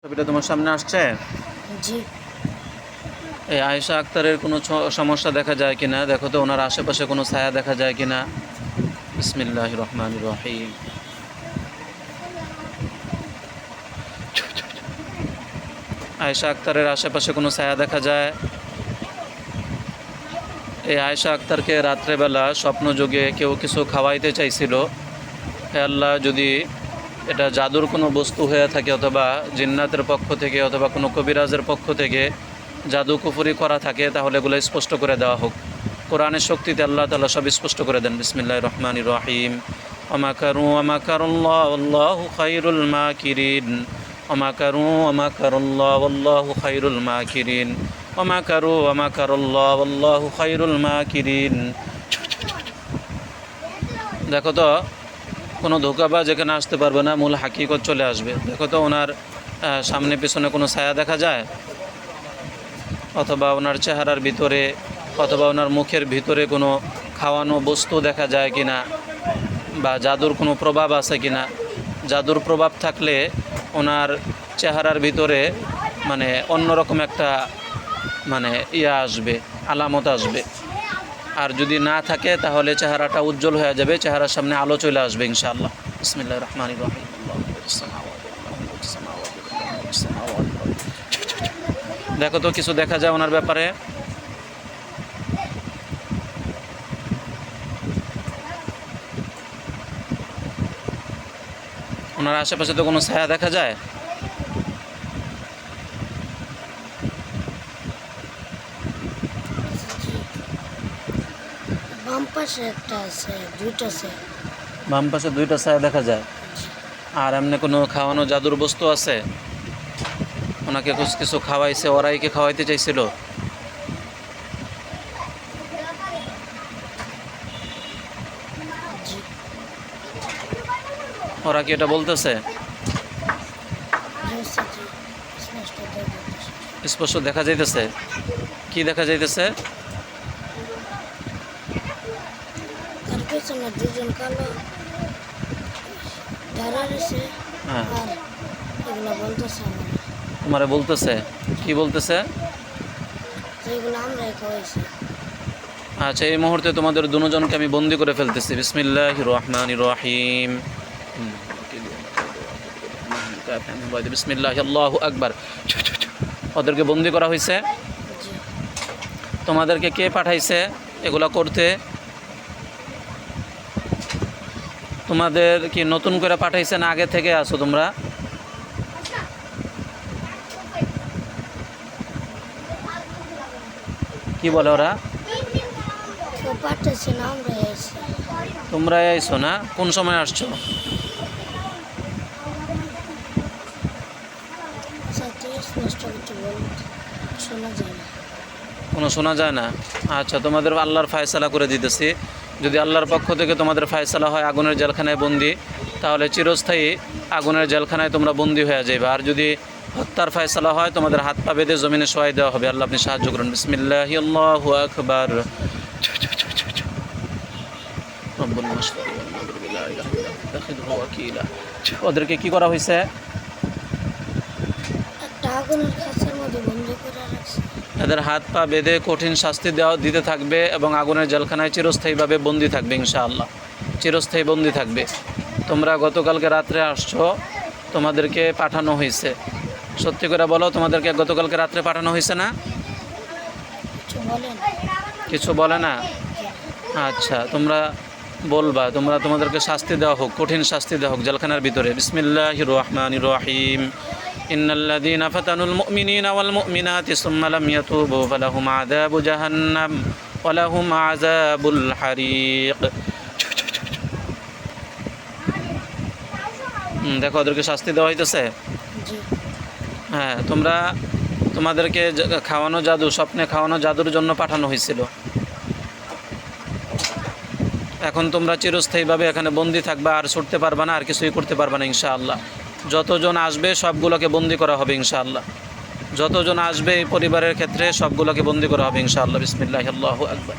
ছবিটা তোমার সামনে আসছে। জি। এই আয়েশা আক্তারের কোনো সমস্যা দেখা যায় কিনা দেখো তো, ওনার আশেপাশে কোনো ছায়া দেখা যায় কিনা। বিসমিল্লাহির রহমানির রহিম। আয়েশা আক্তারের আশেপাশে কোনো ছায়া দেখা যায়। এই আয়েশা আক্তারকে রাত্রেবেলা স্বপ্নযোগে কেউ কিছু খাওয়াইতে চাইছিল। হে আল্লাহ, যদি এটা জাদুর কোনো বস্তু হয়ে থাকে অথবা জিন্নাতের পক্ষ থেকে অথবা কোনো কবিরাজের পক্ষ থেকে জাদু কুফরি করা থাকে, তাহলে এগুলো স্পষ্ট করে দেওয়া হোক। কোরআনের শক্তিতে আল্লাহ তাআলা সব স্পষ্ট করে দেন। বিসমিল্লাহির রহমানির রহিম। ওয়ামাকারু ওয়ামাকারুল্লাহ ওয়াল্লাহু খায়রুল মাকিরিন। ওয়ামাকারু ওয়ামাকারুল্লাহ ওয়াল্লাহু খায়রুল মাকিরিন। ওয়ামাকারু ওয়ামাকারুল্লাহ ওয়াল্লাহু খায়রুল মাকিরিন। দেখো তো, কোনো ধোঁকাবাজ এখানে আসতে পারবে না, মূল হাকিকত চলে আসবে। দেখো তো, ওনার সামনে পিছনে কোনো ছায়া দেখা যায়, অথবা ওনার চেহারার ভিতরে অথবা ওনার মুখের ভিতরে কোনো খাওয়ানো বস্তু দেখা যায় কিনা, বা জাদুর কোনো প্রভাব আছে কিনা। জাদুর প্রভাব থাকলে ওনার চেহারার ভিতরে অন্যরকম একটা আসবে, আলামত আসবে। আর যদি না থাকে তাহলে চেহারাটা উজ্জ্বল হয়ে যাবে, চেহারার সামনে আলো চলে আসবে ইনশাআল্লাহ। বিসমিল্লাহির রহমানির রহিম। দেখো তো, কিছু দেখা যায় ওনার ব্যাপারে। ওনার আশেপাশে তো কোনো ছায়া দেখা যায়। বাম পাশে একটা আছে, দুইটা আছে। বাম পাশে দুইটা ছায়া দেখা যায়। আর এমনি কোনো খাওয়ানো জাদুর বস্তু আছে? ওনাকে কিছু খাওয়াইছে, ওরাই কি খাওয়াইতে চাইছিল? জি। ওরা কি এটা বলতেছে? স্পষ্ট দেখা যাইতেছে। কি দেখা যাইতেছে? তার পেছনে দুজন কালো দাঁড়া রয়েছে। হ্যাঁ, আর এগুলো বলতেছে তোমারে বলতেছে। কি বলতেছে? যেগুলো আমরাই খাওয়াইছি। আচ্ছা, এই মুহূর্তে তোমাদের দুজনকে আমি বন্দি করে ফেলতেছি। বিসমিল্লাহির রহমানির রহিম। বিসমিল্লাহ, আল্লাহু আকবার। ওদেরকে বন্দি করা হয়েছে। জি। তোমাদেরকে কে পাঠাইছে এগুলা করতে? তোমাদের কি নতুন করে পাঠাইছে না আগে থেকে আছো তোমরা? কি বলে ওরা? কেউ পাঠাইছে না, আমরাই আইছি। তোমরা আইছো না? কোন সময় আসছো? সাথে স্পষ্ট কিছু শোনা যায় না। কোনো শোনা যায় না। আচ্ছা, তোমাদের আল্লাহর ফায়সালা করে দিতেছি। যদি আল্লাহর পক্ষ থেকে তোমাদের ফায়সালা হয় আগুনের জেলখানায় বন্দি, তাহলে চিরস্থায়ী আগুনের জেলখানায় তোমরা বন্দি হয়ে যাবে। আর যদি হত্যার ফায়সালা হয়, তোমাদের হাত পা বেঁধে জমিনে শোয়াই দেওয়া হবে। আল্লাহ আপনি সাহায্য করুন। বিসমিল্লাহি আল্লাহু আকবার। ওদেরকে কি করা হয়েছে? একটা আগুনের খাঁচার মধ্যে বন্দি করে রাখছে। এদের হাত পা বেঁধে কঠিন শাস্তি দিতে থাকবে এবং আগুনের জেলখানায় চিরস্থায়ীভাবে বন্দি থাকবে ইনশাআল্লাহ। চিরস্থায়ী বন্দি থাকবে। তোমরা গতকালকে রাত্রে আসছো, তোমাদেরকে পাঠানো হয়েছে। সত্যি করে বলো, তোমাদেরকে গতকালকে রাত্রে পাঠানো হয়েছে না? কিছু বলেন। কিছু বলে না? আচ্ছা, তোমরা বলবা, তোমাদেরকে শাস্তি দেওয়া হোক, কঠিন শাস্তি দেওয়া হোক জেলখানার ভিতরে। বিসমিল্লাহির রহমানির রহিম। ইন্নাল্লাযীনা ফাতানুল মুমিনিনা ওয়াল মুমিনাতি সুম্মা লাম ইয়াতুবু ফালাহুম আযাবু জাহান্নাম ওয়া লাহুম আযাবুল হারিক। দেখো, ওদেরকে শাস্তি দেওয়া হইতেছে। জি। হ্যাঁ, তোমাদেরকে খাওয়ানো জাদু, স্বপ্নে খাওয়ানো জাদুর জন্য পাঠানো হয়েছিল। এখন তোমরা চিরস্থায়ীভাবে এখানে বন্দি থাকবা, আর ছুটতে পারবা না, আর কিছুই করতে পারবা না ইনশাআল্লাহ। যতজন আসবে সবগুলোকে বন্দি করা হবে ইনশাআল্লাহ। যতজন আসবে এই পরিবারের ক্ষেত্রে সবগুলোকে বন্দি করা হবে ইনশাআল্লাহ। বিসমিল্লাহি আল্লাহু আকবার।